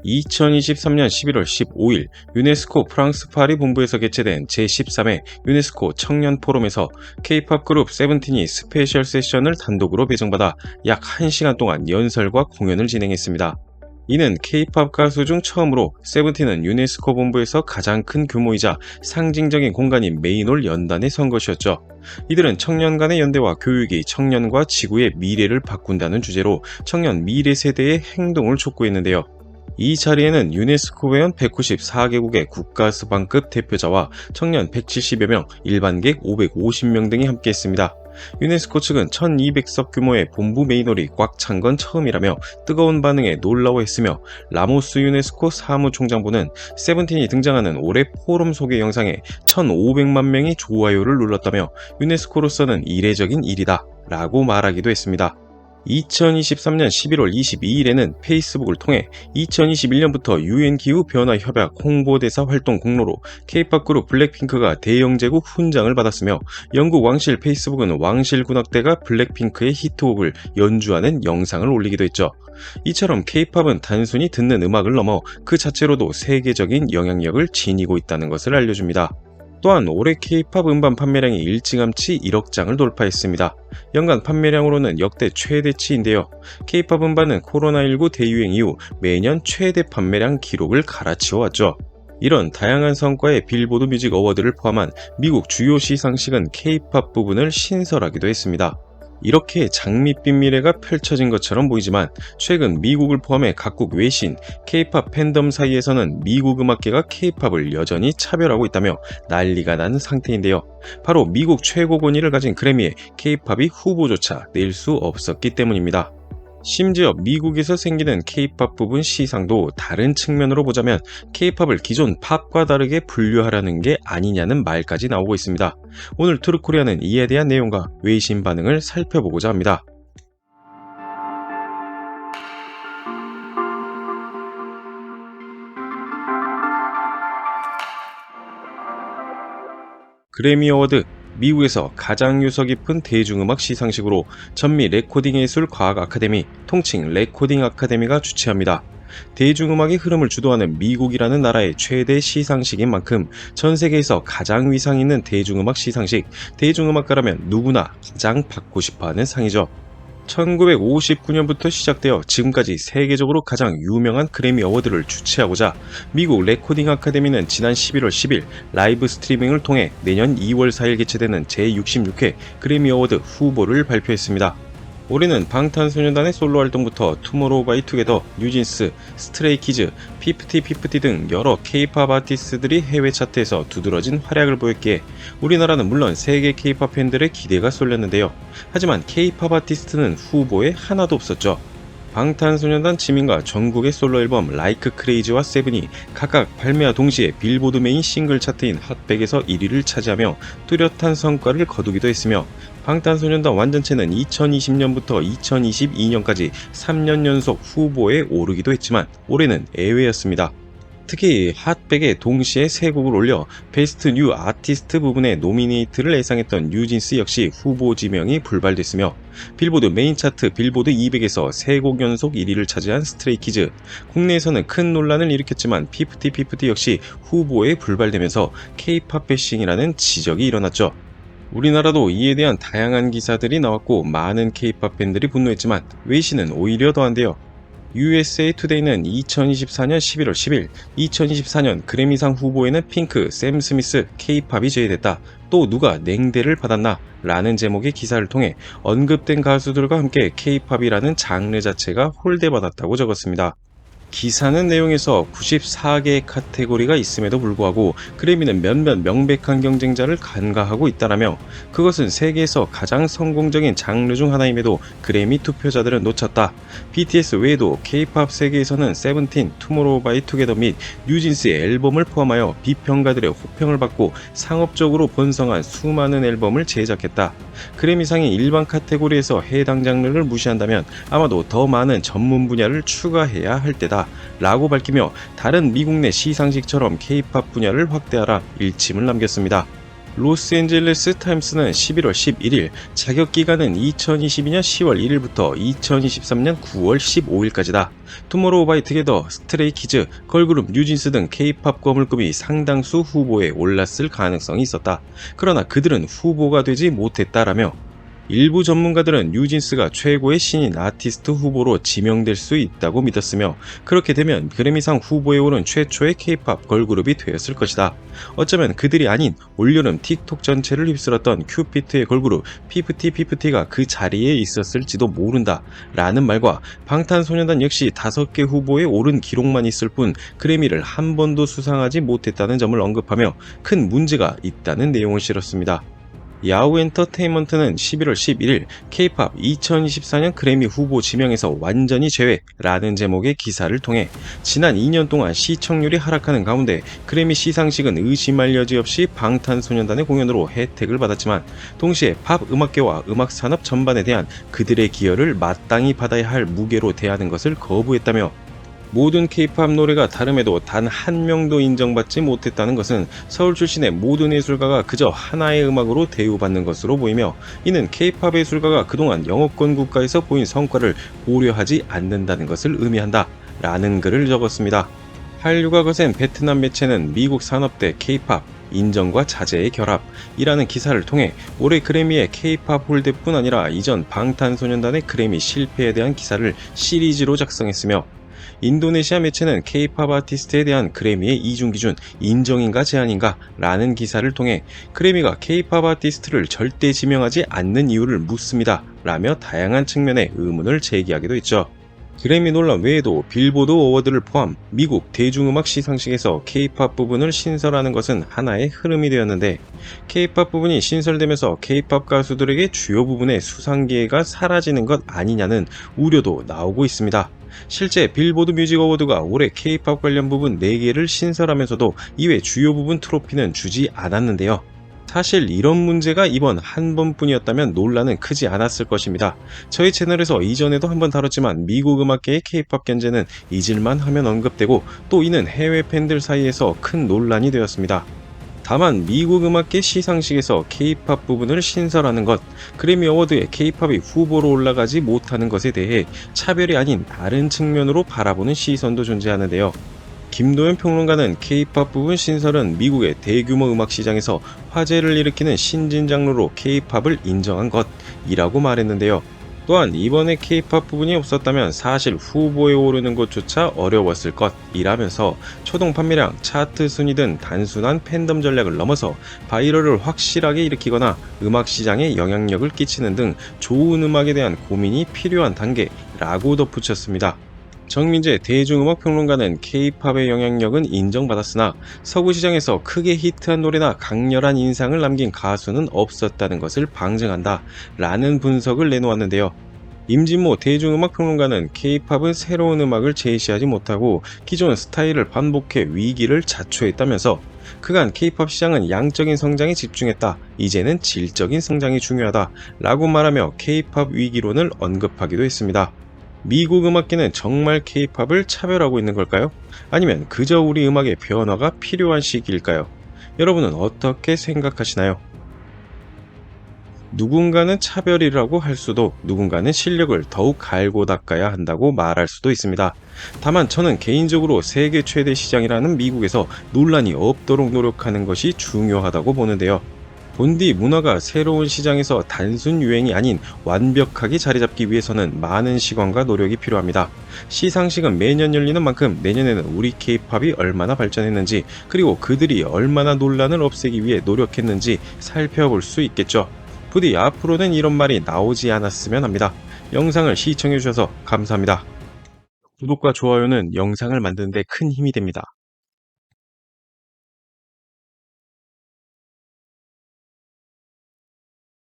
2023년 11월 15일 유네스코 프랑스 파리 본부에서 개최된 제13회 유네스코 청년 포럼에서 K-POP 그룹 세븐틴이 스페셜 세션을 단독으로 배정받아 약 1시간 동안 연설과 공연을 진행했습니다. 이는 K-POP 가수 중 처음으로 세븐틴은 유네스코 본부에서 가장 큰 규모이자 상징적인 공간인 메인홀 연단에 선 것이었죠. 이들은 청년 간의 연대와 교육이 청년과 지구의 미래를 바꾼다는 주제로 청년 미래 세대의 행동을 촉구했는데요. 이 자리에는 유네스코 회원 194개국의 국가수반급 대표자와 청년 170여 명, 일반객 550명 등이 함께했습니다. 유네스코 측은 1200석 규모의 본부 메인홀이 꽉 찬 건 처음이라며 뜨거운 반응에 놀라워했으며 라모스 유네스코 사무총장부는 세븐틴이 등장하는 올해 포럼 소개 영상에 1500만 명이 좋아요를 눌렀다며 유네스코로서는 이례적인 일이다 라고 말하기도 했습니다. 2023년 11월 22일에는 페이스북을 통해 2021년부터 UN 기후변화협약 홍보대사 활동 공로로 K-POP 그룹 블랙핑크가 대영제국 훈장을 받았으며 영국 왕실 페이스북은 왕실 군악대가 블랙핑크의 히트곡을 연주하는 영상을 올리기도 했죠. 이처럼 K-POP은 단순히 듣는 음악을 넘어 그 자체로도 세계적인 영향력을 지니고 있다는 것을 알려줍니다. 또한 올해 K-POP 음반 판매량이 일찌감치 1억 장을 돌파했습니다. 연간 판매량으로는 역대 최대치인데요. K-POP 음반은 코로나19 대유행 이후 매년 최대 판매량 기록을 갈아치워왔죠. 이런 다양한 성과의 빌보드 뮤직 어워드를 포함한 미국 주요 시상식은 K-POP 부분을 신설하기도 했습니다. 이렇게 장밋빛 미래가 펼쳐진 것처럼 보이지만 최근 미국을 포함해 각국 외신, K-POP 팬덤 사이에서는 미국 음악계가 K-POP을 여전히 차별하고 있다며 난리가 난 상태인데요. 바로 미국 최고 권위를 가진 그래미에 K-POP이 후보조차 낼 수 없었기 때문입니다. 심지어 미국에서 생기는 K-POP 부분 시상도 다른 측면으로 보자면 K-POP을 기존 팝과 다르게 분류하라는 게 아니냐는 말까지 나오고 있습니다. 오늘 트루코리아는 이에 대한 내용과 외신 반응을 살펴보고자 합니다. 그래미 어워드 미국에서 가장 유서 깊은 대중음악 시상식으로 전미 레코딩 예술 과학 아카데미, 통칭 레코딩 아카데미가 주최합니다. 대중음악의 흐름을 주도하는 미국이라는 나라의 최대 시상식인 만큼 전 세계에서 가장 위상 있는 대중음악 시상식, 대중음악가라면 누구나 가장 받고 싶어하는 상이죠. 1959년부터 시작되어 지금까지 세계적으로 가장 유명한 그래미 어워드를 주최하고자 미국 레코딩 아카데미는 지난 11월 10일 라이브 스트리밍을 통해 내년 2월 4일 개최되는 제66회 그래미 어워드 후보를 발표했습니다. 올해는 방탄소년단의 솔로 활동부터 투모로우바이투게더, 뉴진스, 스트레이키즈, 피프티피프티 등 여러 K-POP 아티스트들이 해외 차트에서 두드러진 활약을 보였기에 우리나라는 물론 세계 K-POP 팬들의 기대가 쏠렸는데요. 하지만 K-POP 아티스트는 후보에 하나도 없었죠. 방탄소년단 지민과 전국의 솔로 앨범 라이크 크레이지와 세븐이 각각 발매와 동시에 빌보드 메인 싱글 차트인 핫100에서 1위를 차지하며 뚜렷한 성과를 거두기도 했으며 방탄소년단 완전체는 2020년부터 2022년까지 3년 연속 후보에 오르기도 했지만 올해는 예외였습니다. 특히 핫100에 동시에 3곡을 올려 베스트 뉴 아티스트 부분에 노미네이트를 예상했던 뉴진스 역시 후보 지명이 불발됐으며 빌보드 메인 차트 빌보드 200에서 3곡 연속 1위를 차지한 스트레이키즈, 국내에서는 큰 논란을 일으켰지만 피프티피프티 역시 후보에 불발되면서 K-POP 배싱이라는 지적이 일어났죠. 우리나라도 이에 대한 다양한 기사들이 나왔고 많은 K-POP 팬들이 분노했지만 외신은 오히려 더한데요. USA 투데이는 2024년 11월 10일 2024년 그래미상 후보에는 핑크, 샘 스미스, K-POP이 제외됐다. 또 누가 냉대를 받았나? 라는 제목의 기사를 통해 언급된 가수들과 함께 K-POP이라는 장르 자체가 홀대받았다고 적었습니다. 기사는 내용에서 94개의 카테고리가 있음에도 불구하고 그래미는 몇몇 명백한 경쟁자를 간과하고 있다라며 그것은 세계에서 가장 성공적인 장르 중 하나임에도 그래미 투표자들은 놓쳤다. BTS 외에도 K-POP 세계에서는 세븐틴, 투모로우바이투게더 및 뉴진스의 앨범을 포함하여 비평가들의 호평을 받고 상업적으로 번성한 수많은 앨범을 제작했다. 그래미상이 일반 카테고리에서 해당 장르를 무시한다면 아마도 더 많은 전문 분야를 추가해야 할 때다 라고 밝히며 다른 미국 내 시상식처럼 K-POP 분야를 확대하라 일침을 남겼습니다. 로스앤젤레스 타임스는 11월 11일, 자격 기간은 2022년 10월 1일부터 2023년 9월 15일까지다. 투모로우 바이 투게더, 스트레이키즈, 걸그룹 뉴진스 등 K-팝 거물급이 상당수 후보에 올랐을 가능성이 있었다. 그러나 그들은 후보가 되지 못했다라며 일부 전문가들은 뉴진스가 최고의 신인 아티스트 후보로 지명될 수 있다고 믿었으며, 그렇게 되면 그래미상 후보에 오른 최초의 K-팝 걸그룹이 되었을 것이다. 어쩌면 그들이 아닌 올여름 틱톡 전체를 휩쓸었던 큐피트의 걸그룹 피프티피프티가 그 자리에 있었을지도 모른다 라는 말과, 방탄소년단 역시 5개 후보에 오른 기록만 있을 뿐 그래미를 한 번도 수상하지 못했다는 점을 언급하며 큰 문제가 있다는 내용을 실었습니다. 야후 엔터테인먼트는 11월 11일 K-팝 2024년 그래미 후보 지명에서 완전히 제외라는 제목의 기사를 통해 지난 2년 동안 시청률이 하락하는 가운데 그래미 시상식은 의심할 여지 없이 방탄소년단의 공연으로 혜택을 받았지만, 동시에 팝 음악계와 음악 산업 전반에 대한 그들의 기여를 마땅히 받아야 할 무게로 대하는 것을 거부했다며, 모든 K-팝 노래가 다름에도 단 한 명도 인정받지 못했다는 것은 서울 출신의 모든 예술가가 그저 하나의 음악으로 대우받는 것으로 보이며, 이는 K-팝 예술가가 그동안 영어권 국가에서 보인 성과를 고려하지 않는다는 것을 의미한다 라는 글을 적었습니다. 한류가 거센 베트남 매체는 미국 산업대 K-팝 인정과 자제의 결합이라는 기사를 통해 올해 그래미의 K-팝 홀대뿐 아니라 이전 방탄소년단의 그래미 실패에 대한 기사를 시리즈로 작성했으며, 인도네시아 매체는 K-팝 아티스트에 대한 그래미의 이중기준 인정인가 제한인가 라는 기사를 통해 그래미가 K-팝 아티스트를 절대 지명하지 않는 이유를 묻습니다 라며 다양한 측면의 의문을 제기하기도 했죠. 그래미 논란 외에도 빌보드 어워드를 포함 미국 대중음악 시상식에서 K-팝 부분을 신설하는 것은 하나의 흐름이 되었는데, K-팝 부분이 신설되면서 K-팝 가수들에게 주요 부분의 수상 기회가 사라지는 것 아니냐는 우려도 나오고 있습니다. 실제 빌보드 뮤직 어워드가 올해 K-팝 관련 부분 4개를 신설하면서도 이외 주요 부분 트로피는 주지 않았는데요. 사실 이런 문제가 이번 한 번뿐이었다면 논란은 크지 않았을 것입니다. 저희 채널에서 이전에도 한번 다뤘지만 미국 음악계의 K-팝 견제는 잊을만 하면 언급되고, 또 이는 해외 팬들 사이에서 큰 논란이 되었습니다. 다만 미국 음악계 시상식에서 K-팝 부분을 신설하는 것, 그래미 어워드에 K-팝이 후보로 올라가지 못하는 것에 대해 차별이 아닌 다른 측면으로 바라보는 시선도 존재하는데요. 김도현 평론가는 K-팝 부분 신설은 미국의 대규모 음악 시장에서 화제를 일으키는 신진 장르로 K-팝을 인정한 것이라고 말했는데요. 또한 이번에 K-팝 부분이 없었다면 사실 후보에 오르는 것조차 어려웠을 것이라면서 초동 판매량, 차트 순위 등 단순한 팬덤 전략을 넘어서 바이럴을 확실하게 일으키거나 음악 시장에 영향력을 끼치는 등 좋은 음악에 대한 고민이 필요한 단계라고 덧붙였습니다. 정민재 대중음악 평론가는 K-팝의 영향력은 인정받았으나 서구 시장에서 크게 히트한 노래나 강렬한 인상을 남긴 가수는 없었다는 것을 방증한다 라는 분석을 내놓았는데요. 임진모 대중음악 평론가는 K-팝은 새로운 음악을 제시하지 못하고 기존 스타일을 반복해 위기를 자초했다면서, 그간 K-팝 시장은 양적인 성장에 집중했다, 이제는 질적인 성장이 중요하다 라고 말하며 K-팝 위기론을 언급하기도 했습니다. 미국 음악계는 정말 K-팝을 차별하고 있는 걸까요? 아니면 그저 우리 음악의 변화가 필요한 시기일까요? 여러분은 어떻게 생각하시나요? 누군가는 차별이라고 할 수도, 누군가는 실력을 더욱 갈고 닦아야 한다고 말할 수도 있습니다. 다만 저는 개인적으로 세계 최대 시장이라는 미국에서 논란이 없도록 노력하는 것이 중요하다고 보는데요. 본디 문화가 새로운 시장에서 단순 유행이 아닌 완벽하게 자리잡기 위해서는 많은 시간과 노력이 필요합니다. 시상식은 매년 열리는 만큼 내년에는 우리 K-팝이 얼마나 발전했는지, 그리고 그들이 얼마나 논란을 없애기 위해 노력했는지 살펴볼 수 있겠죠. 부디 앞으로는 이런 말이 나오지 않았으면 합니다. 영상을 시청해주셔서 감사합니다. 구독과 좋아요는 영상을 만드는 데 큰 힘이 됩니다.